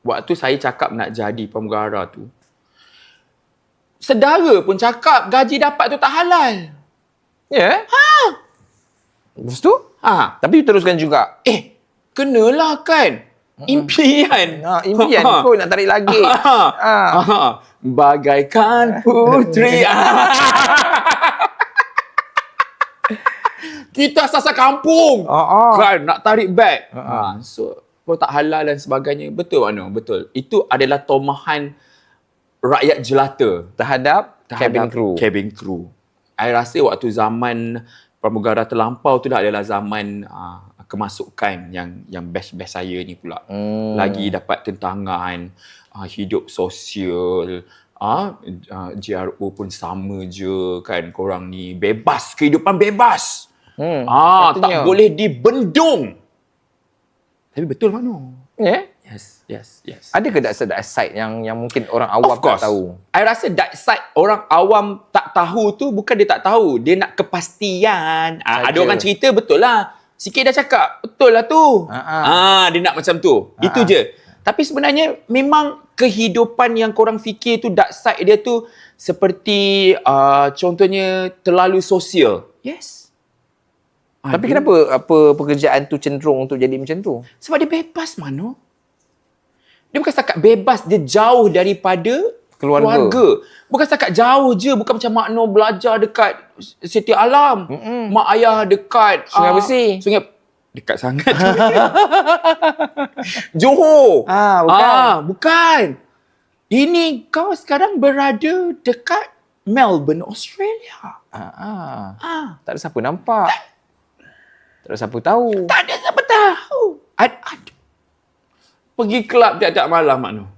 waktu saya cakap nak jadi pramugara tu, saudara pun cakap gaji dapat tu tak halal. Ya? Lepas tu? Ha. Tapi teruskan juga. Kenalah kan. Impian. Impian kot nak tarik lagi. Bagaikan putri. Kita asal kampung. Kan nak tarik beg. So kalau tak halal dan sebagainya. Betul Mano? Betul. Itu adalah tomahan rakyat jelata terhadap cabin crew. Cabin crew. Saya rasa waktu zaman pramugara terlampau tu dah adalah zaman kemasukan yang best-best saya ni pula. Lagi dapat tentangan, hidup sosial, GRO pun sama je kan. Korang ni bebas, kehidupan bebas. Tak boleh dibendung. Tapi betul Mano? Ya? Yes. Ada ke dark side yang mungkin orang awam tak tahu? I rasa dark side orang awam tak tahu tu bukan dia tak tahu. Dia nak kepastian. Ada orang cerita betul lah. Sikit dah cakap, betul lah tu. Dia nak macam tu. Itu je. Tapi sebenarnya memang kehidupan yang korang fikir tu dark side dia tu seperti contohnya terlalu sosial. Yes. Tapi kenapa pekerjaan tu cenderung untuk jadi macam tu? Sebab dia bebas Mano. Dia bukan setakat bebas, dia jauh daripada keluarga. Bukan setakat jauh je, bukan macam Mak Noh belajar dekat Siti Alam. Mak ayah dekat Sungai Besi. Dekat sangat tu. Johor. Bukan. Ini kau sekarang berada dekat Melbourne, Australia. Tak ada siapa nampak. Tak ada siapa tahu. Tak ada siapa tahu. Pergi kelab tiap-tiap malam Mak Noh.